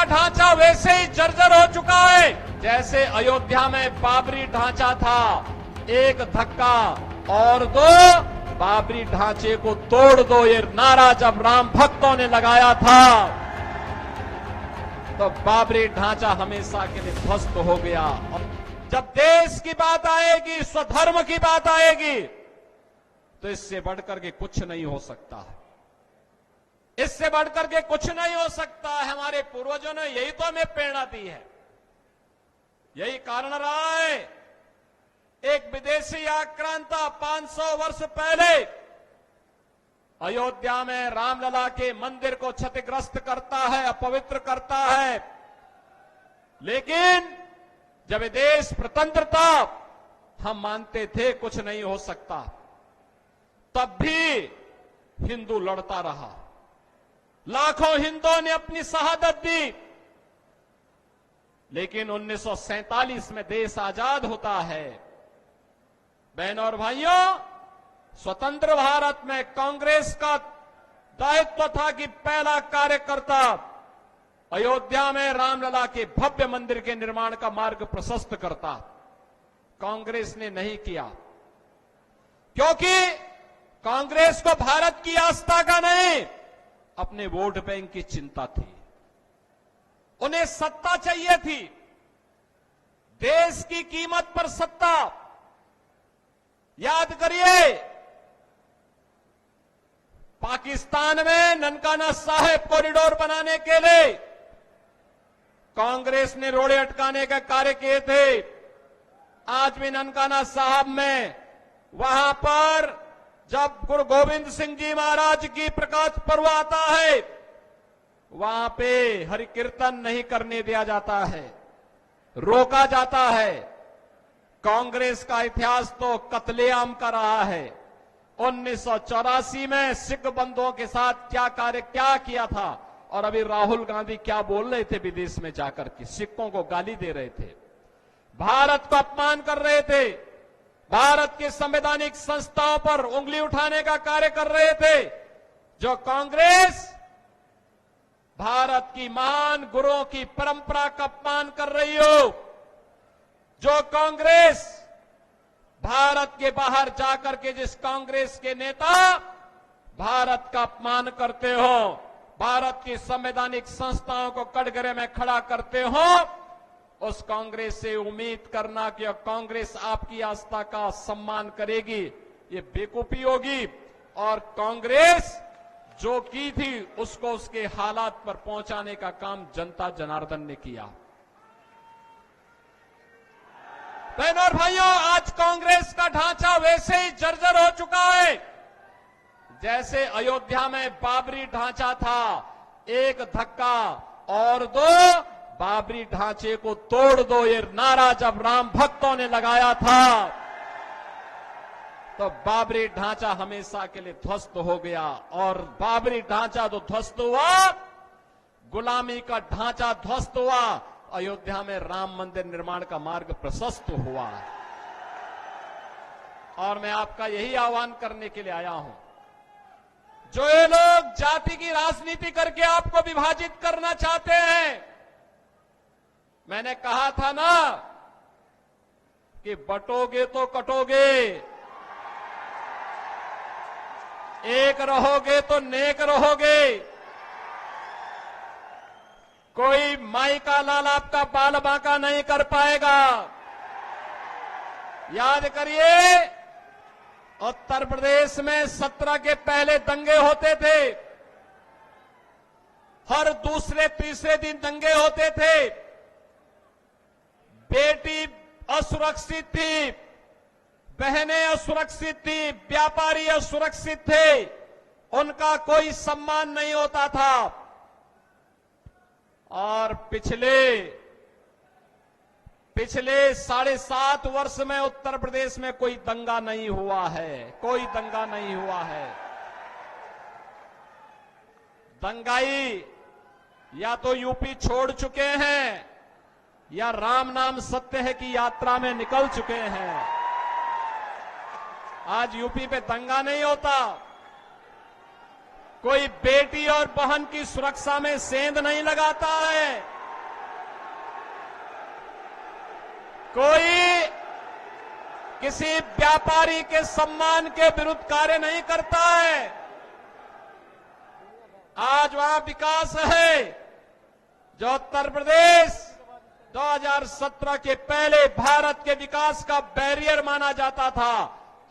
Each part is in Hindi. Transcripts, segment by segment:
ढांचा वैसे ही जर्जर हो चुका है जैसे अयोध्या में बाबरी ढांचा था। एक धक्का और दो, बाबरी ढांचे को तोड़ दो, ये नारा जब राम भक्तों ने लगाया था तो बाबरी ढांचा हमेशा के लिए ध्वस्त हो गया। और जब देश की बात आएगी, स्वधर्म की बात आएगी, तो इससे बढ़कर के कुछ नहीं हो सकता है। इससे बढ़कर के कुछ नहीं हो सकता है। हमारे पूर्वजों ने यही तो हमें प्रेरणा दी है, यही कारण रहा है। एक विदेशी आक्रांता 500 वर्ष पहले अयोध्या में रामलला के मंदिर को क्षतिग्रस्त करता है, अपवित्र करता है, लेकिन जब ये देश स्वतंत्र था हम मानते थे कुछ नहीं हो सकता, तब भी हिंदू लड़ता रहा। लाखों हिंदुओं ने अपनी शहादत दी, लेकिन 1947 में देश आजाद होता है। बहनों और भाइयों, स्वतंत्र भारत में कांग्रेस का दायित्व था कि पहला कार्यकर्ता अयोध्या में रामलला के भव्य मंदिर के निर्माण का मार्ग प्रशस्त करता। कांग्रेस ने नहीं किया, क्योंकि कांग्रेस को भारत की आस्था का नहीं, अपने वोट बैंक की चिंता थी। उन्हें सत्ता चाहिए थी, देश की कीमत पर सत्ता। याद करिए, पाकिस्तान में ननकाना साहिब कॉरिडोर बनाने के लिए कांग्रेस ने रोड़े अटकाने का कार्य किए थे। आज भी ननकाना साहब में वहां पर जब गुरु गोविंद सिंह जी महाराज की प्रकाश पर्व आता है, वहां पे हरि कीर्तन नहीं करने दिया जाता है, रोका जाता है। कांग्रेस का इतिहास तो कत्लेआम का रहा है। 1984 में सिख बंधुओं के साथ क्या किया था, और अभी राहुल गांधी क्या बोल रहे थे विदेश में जाकर के, सिखों को गाली दे रहे थे, भारत को अपमान कर रहे थे, भारत की संवैधानिक संस्थाओं पर उंगली उठाने का कार्य कर रहे थे। जो कांग्रेस भारत की महान गुरुओं की परंपरा का अपमान कर रही हो, जो कांग्रेस भारत के बाहर जाकर के जिस कांग्रेस के नेता भारत का अपमान करते हो, भारत की संवैधानिक संस्थाओं को कटघरे में खड़ा करते हो, उस कांग्रेस से उम्मीद करना कि कांग्रेस आपकी आस्था का सम्मान करेगी, ये बेवकूफी होगी। और कांग्रेस जो की थी उसको उसके हालात पर पहुंचाने का काम जनता जनार्दन ने किया। बहनों और भाइयों, आज कांग्रेस का ढांचा वैसे ही जर्जर हो चुका है जैसे अयोध्या में बाबरी ढांचा था। एक धक्का और दो, बाबरी ढांचे को तोड़ दो, ये नारा जब राम भक्तों ने लगाया था तो बाबरी ढांचा हमेशा के लिए ध्वस्त हो गया। और बाबरी ढांचा जो ध्वस्त हुआ, गुलामी का ढांचा ध्वस्त हुआ, अयोध्या में राम मंदिर निर्माण का मार्ग प्रशस्त हुआ। और मैं आपका यही आह्वान करने के लिए आया हूं, जो ये लोग जाति की राजनीति करके आपको विभाजित करना चाहते हैं, मैंने कहा था ना कि बटोगे तो कटोगे, एक रहोगे तो नेक रहोगे। कोई माई का लाल आपका बाल बांका नहीं कर पाएगा। याद करिए, उत्तर प्रदेश में 17 के पहले दंगे होते थे, हर दूसरे तीसरे दिन दंगे होते थे। बेटी असुरक्षित थी, बहनें असुरक्षित थी, व्यापारी असुरक्षित थे, उनका कोई सम्मान नहीं होता था। और पिछले 7.5 वर्ष में उत्तर प्रदेश में कोई दंगा नहीं हुआ है, कोई दंगा नहीं हुआ है। दंगाई या तो यूपी छोड़ चुके हैं या राम नाम सत्य है की यात्रा में निकल चुके हैं। आज यूपी पे दंगा नहीं होता, कोई बेटी और बहन की सुरक्षा में सेंध नहीं लगाता है। कोई किसी व्यापारी के सम्मान के विरुद्ध कार्य नहीं करता है। आज वहां विकास है जो उत्तर प्रदेश 2017 के पहले भारत के विकास का बैरियर माना जाता था।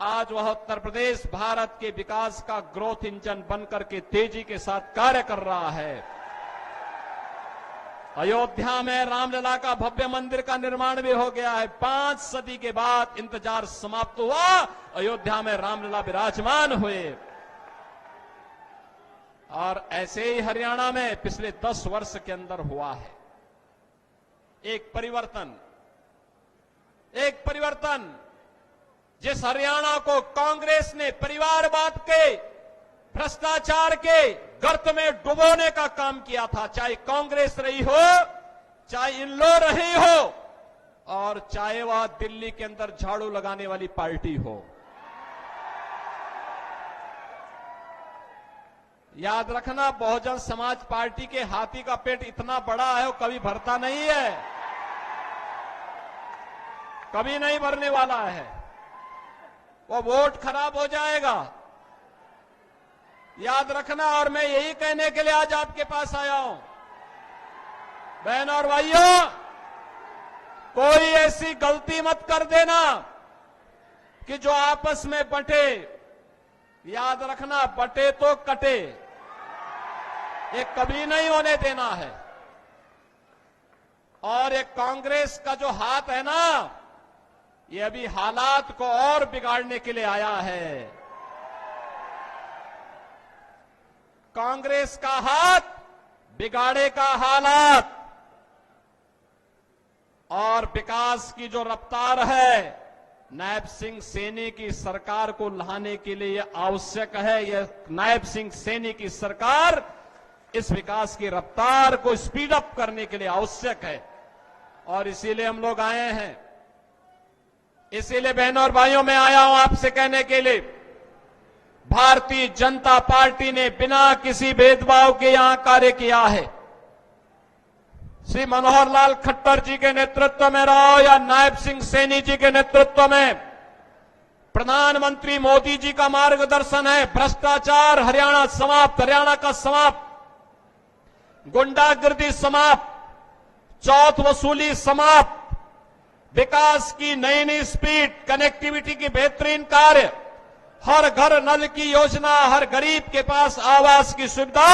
आज वह उत्तर प्रदेश भारत के विकास का ग्रोथ इंजन बनकर के तेजी के साथ कार्य कर रहा है। अयोध्या में रामलला का भव्य मंदिर का निर्माण भी हो गया है। 5 सदी के बाद इंतजार समाप्त हुआ, अयोध्या में रामलला विराजमान हुए। और ऐसे ही हरियाणा में पिछले 10 वर्ष के अंदर हुआ है एक परिवर्तन जिस हरियाणा को कांग्रेस ने परिवारवाद के, भ्रष्टाचार के गर्त में डुबोने का काम किया था, चाहे कांग्रेस रही हो, चाहे इनलो रही हो, और चाहे वह दिल्ली के अंदर झाड़ू लगाने वाली पार्टी हो। याद रखना, बहुजन समाज पार्टी के हाथी का पेट इतना बड़ा है वो कभी भरता नहीं है, कभी नहीं भरने वाला है। वो वोट खराब हो जाएगा, याद रखना। और मैं यही कहने के लिए आज आपके पास आया हूं, बहन और भाइयों, कोई ऐसी गलती मत कर देना कि जो आपस में बंटे। याद रखना, बंटे तो कटे, ये कभी नहीं होने देना है। और ये कांग्रेस का जो हाथ है ना, ये अभी हालात को और बिगाड़ने के लिए आया है। कांग्रेस का हाथ बिगाड़ेगा हालात, और विकास की जो रफ्तार है, नायब सिंह सैनी की सरकार को लाने के लिए आवश्यक है। यह नायब सिंह सैनी की सरकार इस विकास की रफ्तार को स्पीड अप करने के लिए आवश्यक है, और इसीलिए हम लोग आए हैं। इसीलिए बहनों और भाइयों, मैं आया हूं आपसे कहने के लिए, भारतीय जनता पार्टी ने बिना किसी भेदभाव के यहां कार्य किया है। श्री मनोहर लाल खट्टर जी के नेतृत्व में रहो या नायब सिंह सैनी जी के नेतृत्व में, प्रधानमंत्री मोदी जी का मार्गदर्शन है। भ्रष्टाचार हरियाणा समाप्त, हरियाणा का समाप्त, गुंडागर्दी समाप्त, चौथ वसूली समाप्त, विकास की नई नई स्पीड, कनेक्टिविटी की बेहतरीन कार्य, हर घर नल की योजना, हर गरीब के पास आवास की सुविधा,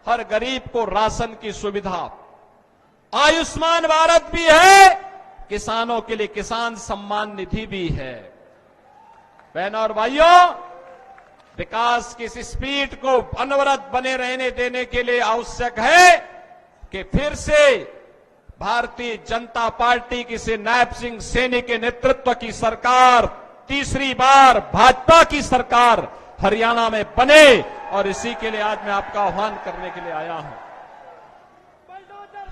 हर गरीब को राशन की सुविधा, आयुष्मान भारत भी है, किसानों के लिए किसान सम्मान निधि भी है। बहनों और भाइयों, विकास की इस स्पीड को अनवरत बने रहने देने के लिए आवश्यक है कि फिर से भारतीय जनता पार्टी की से नायब सिंह सैनी के नेतृत्व की सरकार, तीसरी बार भाजपा की सरकार हरियाणा में बने, और इसी के लिए आज मैं आपका आह्वान करने के लिए आया हूं।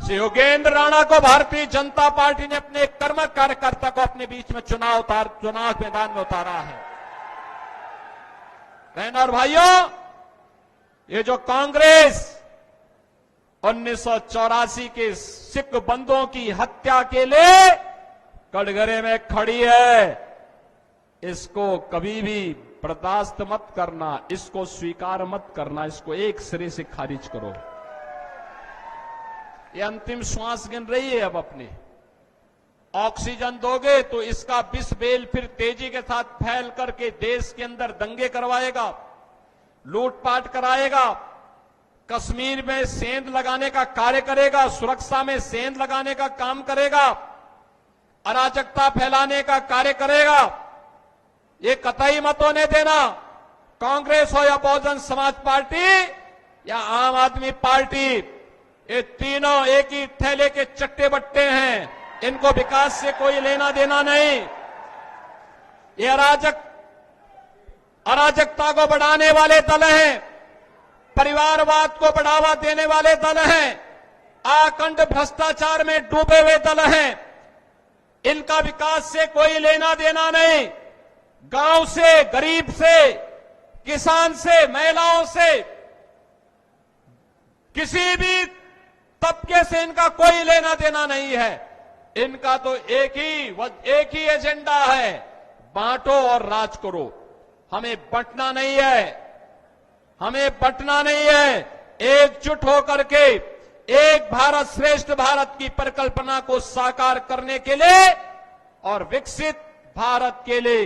श्री योगेंद्र राणा को भारतीय जनता पार्टी ने अपने कर्मठ कार्यकर्ता को अपने बीच में चुनाव मैदान में उतारा है। बहनों और भाइयों, ये जो कांग्रेस 1984 के सिख बंधुओं की हत्या के लिए कटघरे में खड़ी है, इसको कभी भी बर्दाश्त मत करना, इसको स्वीकार मत करना, इसको एक सिरे से खारिज करो। ये अंतिम श्वास गिन रही है, अब अपनी ऑक्सीजन दोगे तो इसका विष बेल फिर तेजी के साथ फैल करके देश के अंदर दंगे करवाएगा, लूटपाट कराएगा, कश्मीर में सेंध लगाने का कार्य करेगा, सुरक्षा में सेंध लगाने का काम करेगा, अराजकता फैलाने का कार्य करेगा। ये कतई मत होने देना। कांग्रेस हो या बहुजन समाज पार्टी या आम आदमी पार्टी, ये तीनों एक ही थैले के चट्टे बट्टे हैं, इनको विकास से कोई लेना देना नहीं। ये अराजकता को बढ़ाने वाले दल हैं, परिवारवाद को बढ़ावा देने वाले दल हैं, आखंड भ्रष्टाचार में डूबे हुए दल हैं। इनका विकास से कोई लेना देना नहीं। गांव से, गरीब से, किसान से, महिलाओं से, किसी भी तबके से इनका कोई लेना देना नहीं है। इनका तो एक ही एजेंडा है, बांटो और राज करो। हमें बंटना नहीं है, हमें बंटना नहीं है। एकजुट होकर के एक भारत श्रेष्ठ भारत की परिकल्पना को साकार करने के लिए और विकसित भारत के लिए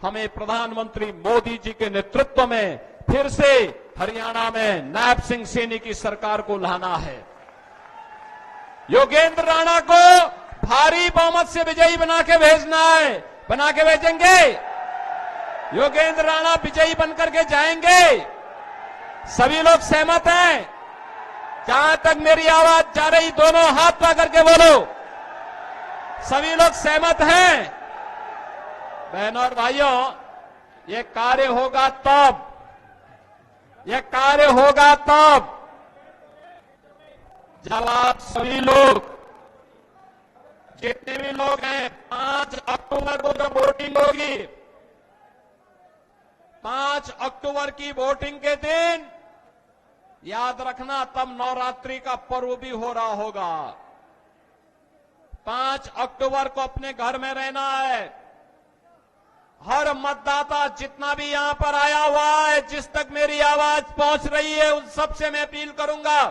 हमें प्रधानमंत्री मोदी जी के नेतृत्व में फिर से हरियाणा में नायब सिंह सैनी की सरकार को लाना है। योगेंद्र राणा को भारी बहुमत से विजयी बना के भेजना है। बना के भेजेंगे। योगेंद्र राणा विजयी बनकर के जाएंगे। सभी लोग सहमत हैं? जहां तक मेरी आवाज जा रही, दोनों हाथ पा करके बोलो। सभी लोग सहमत हैं? बहनों और भाइयों, ये कार्य होगा तब, यह कार्य होगा तब जब आप सभी लोग, जितने भी लोग हैं, 5 अक्टूबर को जब वोटिंग होगी, 5 अक्टूबर की वोटिंग के दिन याद रखना, तब नवरात्रि का पर्व भी हो रहा होगा। 5 अक्टूबर को अपने घर में रहना है। हर मतदाता जितना भी यहां पर आया हुआ है, जिस तक मेरी आवाज पहुंच रही है, उन सबसे मैं अपील करूंगा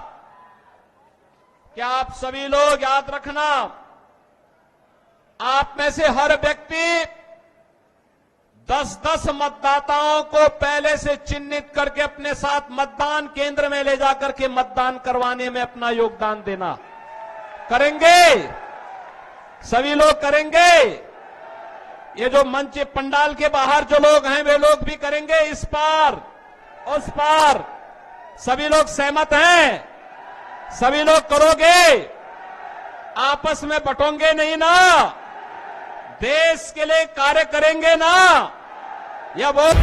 कि आप सभी लोग याद रखना, आप में से हर व्यक्ति 10-10 मतदाताओं को पहले से चिन्हित करके अपने साथ मतदान केंद्र में ले जाकर के मतदान करवाने में अपना योगदान देना। करेंगे? सभी लोग करेंगे? ये जो मंच पंडाल के बाहर जो लोग हैं, वे लोग भी करेंगे? इस पार उस पार सभी लोग सहमत हैं? सभी लोग करोगे? आपस में बंटोगे नहीं ना? देश के लिए कार्य करेंगे ना? यह बहुत